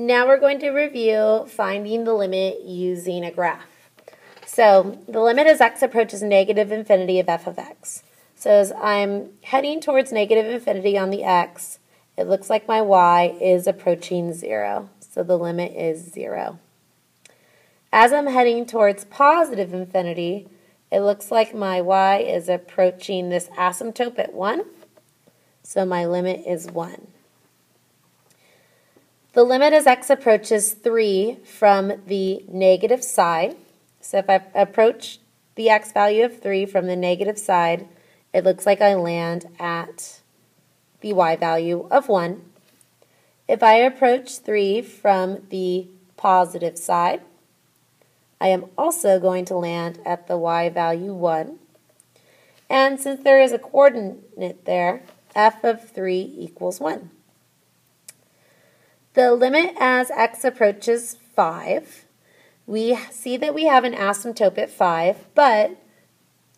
Now we're going to review finding the limit using a graph. So the limit as x approaches negative infinity of f of x. So as I'm heading towards negative infinity on the x, it looks like my y is approaching 0. So the limit is 0. As I'm heading towards positive infinity, it looks like my y is approaching this asymptote at 1. So my limit is 1. The limit as x approaches 3 from the negative side. So if I approach the x value of 3 from the negative side, it looks like I land at the y value of 1. If I approach 3 from the positive side, I am also going to land at the y value 1. And since there is a coordinate there, f of 3 equals 1. The limit as x approaches 5, we see that we have an asymptote at 5, but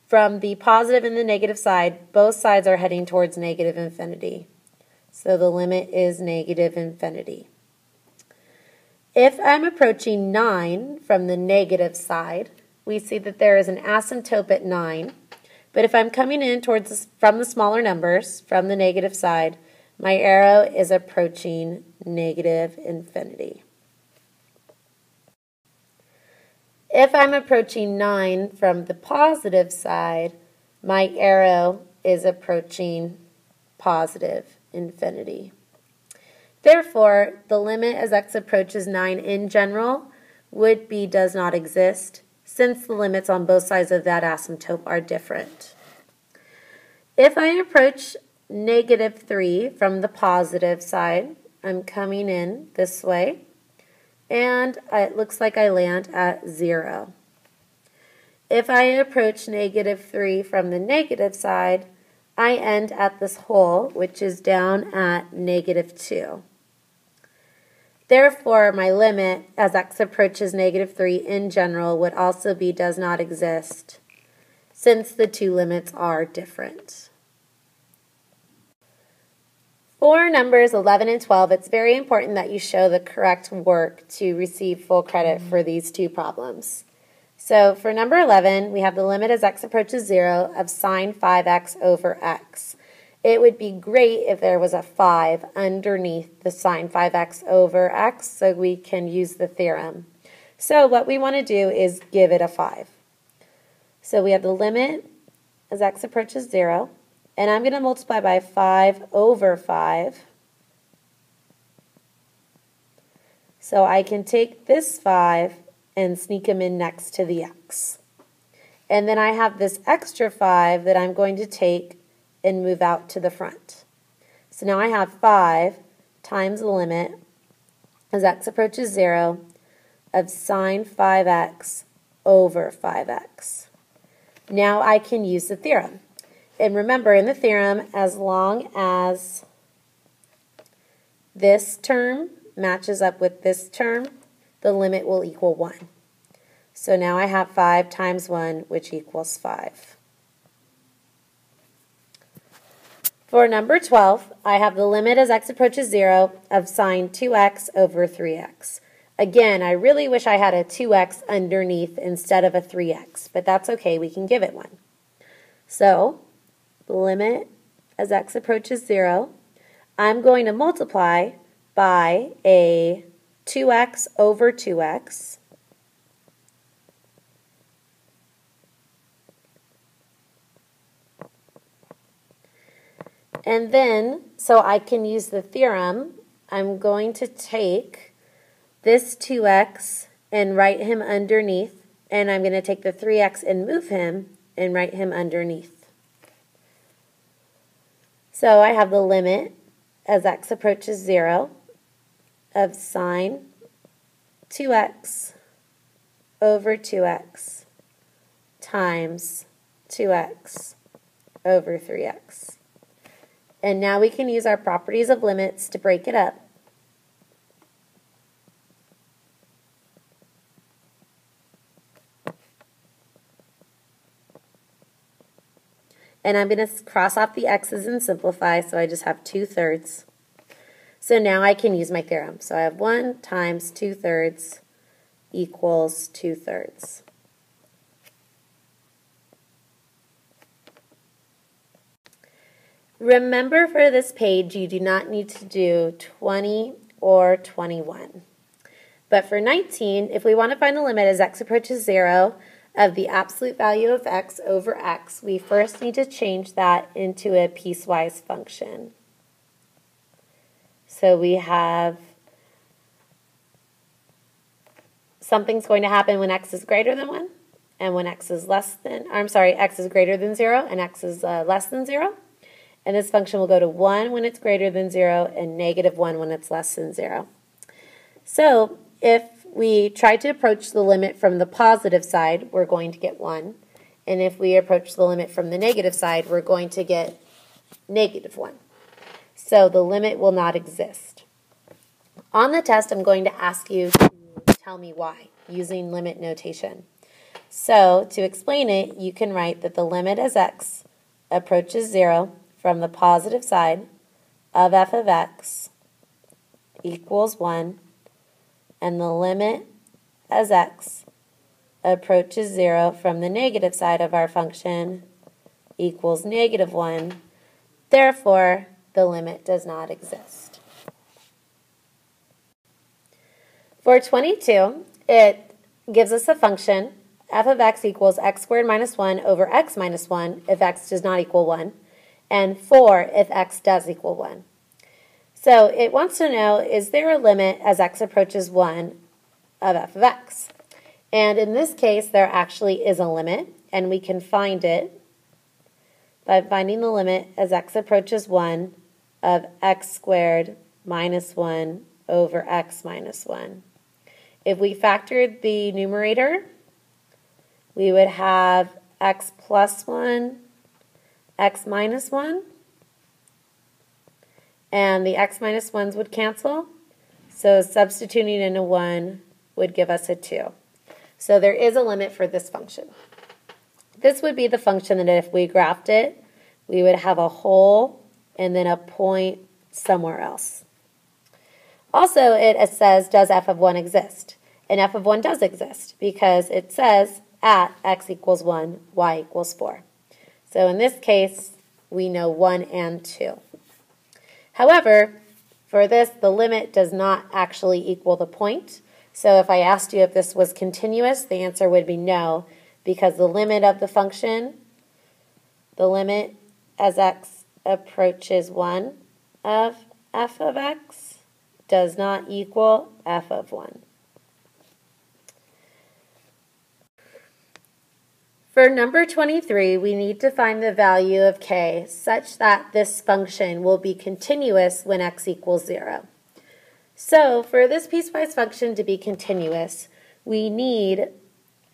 from the positive and the negative side, both sides are heading towards negative infinity. So the limit is negative infinity. If I'm approaching 9 from the negative side, we see that there is an asymptote at 9. But if I'm coming in from the smaller numbers, from the negative side, my arrow is approaching negative infinity. If I'm approaching 9 from the positive side, my arrow is approaching positive infinity. Therefore, the limit as x approaches 9 in general would be does not exist, since the limits on both sides of that asymptote are different. If I approach negative 3 from the positive side, I'm coming in this way, and it looks like I land at 0. If I approach negative 3 from the negative side, I end at this hole, which is down at negative 2. Therefore, my limit as x approaches negative 3 in general would also be does not exist, since the two limits are different. For numbers 11 and 12, it's very important that you show the correct work to receive full credit for these two problems. So for number 11, we have the limit as x approaches 0 of sine 5x over x. It would be great if there was a 5 underneath the sine 5x over x so we can use the theorem. So what we want to do is give it a 5. So we have the limit as x approaches 0. And I'm going to multiply by 5 over 5. So I can take this 5 and sneak them in next to the x. And then I have this extra 5 that I'm going to take and move out to the front. So now I have 5 times the limit as x approaches 0 of sine 5x over 5x. Now I can use the theorem. And remember, in the theorem, as long as this term matches up with this term, the limit will equal 1. So now I have 5 times 1, which equals 5. For number 12, I have the limit as x approaches 0 of sine 2x over 3x. Again, I really wish I had a 2x underneath instead of a 3x, but that's okay, we can give it one. So, the limit as x approaches 0, I'm going to multiply by a 2x over 2x. And then, so I can use the theorem, I'm going to take this 2x and write him underneath, and I'm going to take the 3x and move him and write him underneath. So I have the limit as x approaches 0 of sine 2x over 2x times 2x over 3x. And now we can use our properties of limits to break it up. And I'm going to cross off the x's and simplify, so I just have 2/3. So now I can use my theorem. So I have 1 times 2/3 equals 2/3. Remember, for this page, you do not need to do 20 or 21. But for 19, if we want to find the limit as x approaches 0 of the absolute value of x over x, we first need to change that into a piecewise function. So we have something's going to happen when x is greater than 1, and when x is x is greater than 0, and x is less than 0. And this function will go to 1 when it's greater than 0, and -1 when it's less than 0. So if we try to approach the limit from the positive side, we're going to get 1. And if we approach the limit from the negative side, we're going to get -1. So the limit will not exist. On the test, I'm going to ask you to tell me why, using limit notation. So to explain it, you can write that the limit as x approaches 0 from the positive side of f of x equals 1, and the limit as x approaches 0 from the negative side of our function equals -1. Therefore, the limit does not exist. For 22, it gives us a function, f of x equals x squared minus 1 over x minus 1 if x does not equal 1, and 4 if x does equal 1. So it wants to know, is there a limit as x approaches 1 of f of x? And in this case, there actually is a limit, and we can find it by finding the limit as x approaches 1 of x squared minus 1 over x minus 1. If we factored the numerator, we would have x plus 1, x minus 1, and the x minus 1s would cancel, so substituting in a 1 would give us a 2. So there is a limit for this function. This would be the function that if we graphed it, we would have a hole and then a point somewhere else. Also, it says, does f of 1 exist? And f of 1 does exist because it says at x equals 1, y equals 4. So in this case, we know 1 and 2. However, for this, the limit does not actually equal the point. So if I asked you if this was continuous, the answer would be no, because the limit of the function, the limit as x approaches 1 of f of x, does not equal f of 1. For number 23, we need to find the value of k such that this function will be continuous when x equals 0. So for this piecewise function to be continuous, we need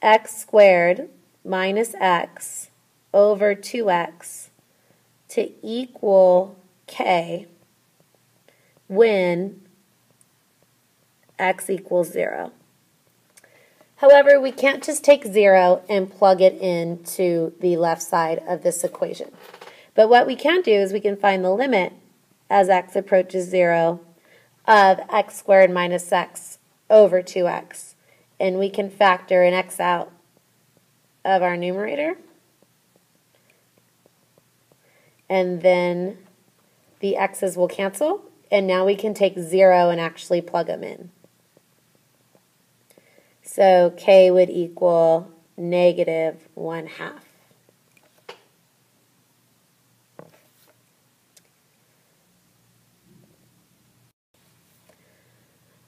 x squared minus x over 2x to equal k when x equals 0. However, we can't just take 0 and plug it into the left side of this equation. But what we can do is we can find the limit as x approaches 0 of x squared minus x over 2x. And we can factor an x out of our numerator. And then the x's will cancel. And now we can take 0 and actually plug them in. So k would equal -1/2.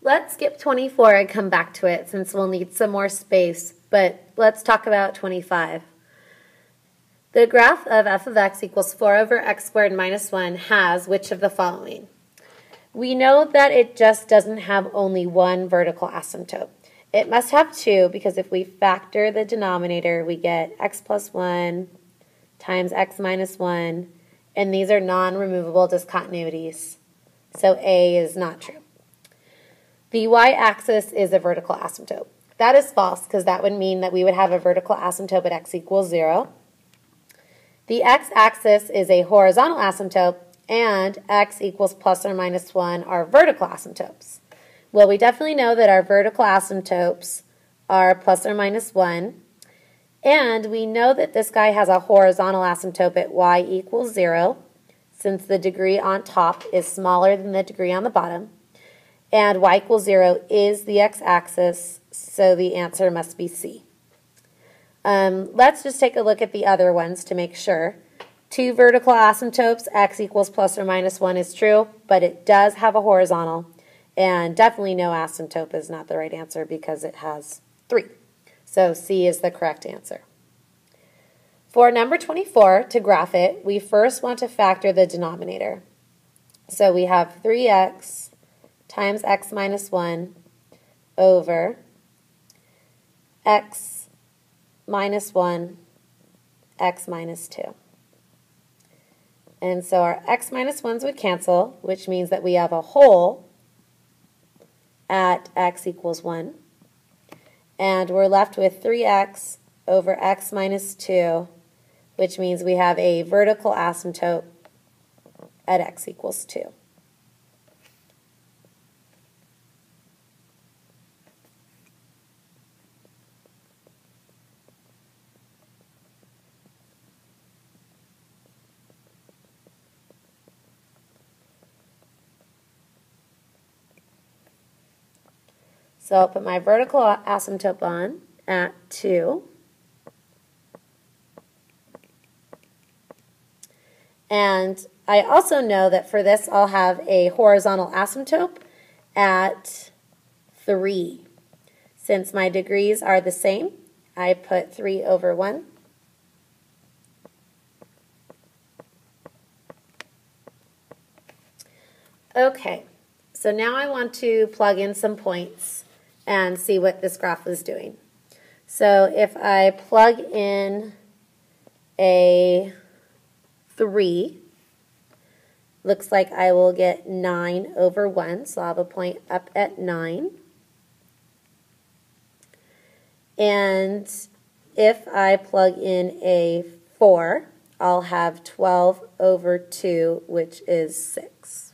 Let's skip 24 and come back to it since we'll need some more space, but let's talk about 25. The graph of f of x equals 4 over x squared minus 1 has which of the following? We know that it just doesn't have only one vertical asymptote. It must have two because if we factor the denominator, we get x plus 1 times x minus 1, and these are non-removable discontinuities, so A is not true. The y-axis is a vertical asymptote. That is false because that would mean that we would have a vertical asymptote at x equals 0. The x-axis is a horizontal asymptote, and x equals plus or minus 1 are vertical asymptotes? Well, we definitely know that our vertical asymptotes are plus or minus 1, and we know that this guy has a horizontal asymptote at y equals 0, since the degree on top is smaller than the degree on the bottom, and y equals 0 is the x-axis, so the answer must be C. Let's just take a look at the other ones to make sure. Two vertical asymptotes, x equals plus or minus 1 is true, but it does have a horizontal, and definitely no asymptote is not the right answer because it has 3. So C is the correct answer. For number 24, to graph it, we first want to factor the denominator. So we have 3x times x minus 1 over x minus 1, x minus 2. And so our x minus 1s would cancel, which means that we have a whole at x equals 1. And we're left with 3x over x minus 2, which means we have a vertical asymptote at x equals 2. So I'll put my vertical asymptote on at 2. And I also know that for this I'll have a horizontal asymptote at 3. Since my degrees are the same, I put 3 over 1. Okay, so now I want to plug in some points and see what this graph is doing. So if I plug in a 3, looks like I will get 9 over 1, so I'll have a point up at 9. And if I plug in a 4, I'll have 12 over 2, which is 6.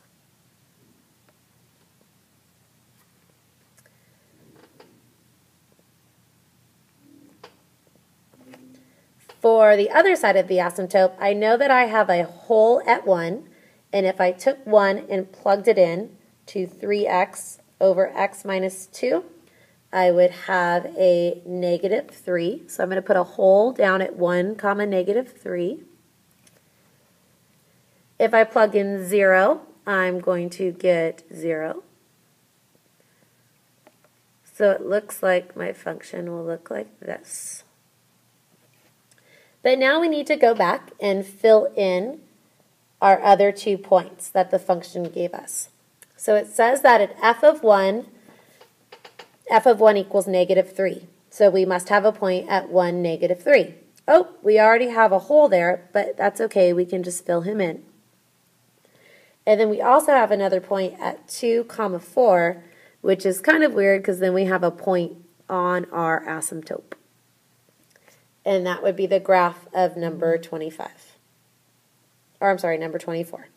For the other side of the asymptote, I know that I have a whole at 1, and if I took 1 and plugged it in to 3x over x minus 2, I would have a negative 3. So I'm going to put a whole down at 1 comma negative 3. If I plug in 0, I'm going to get 0. So it looks like my function will look like this. But now we need to go back and fill in our other 2 points that the function gave us. So it says that at f of 1 equals negative 3. So we must have a point at 1, negative 3. Oh, we already have a hole there, but that's okay. We can just fill him in. And then we also have another point at 2 comma 4, which is kind of weird because then we have a point on our asymptote. And that would be the graph of number 25. Or I'm sorry, number 24.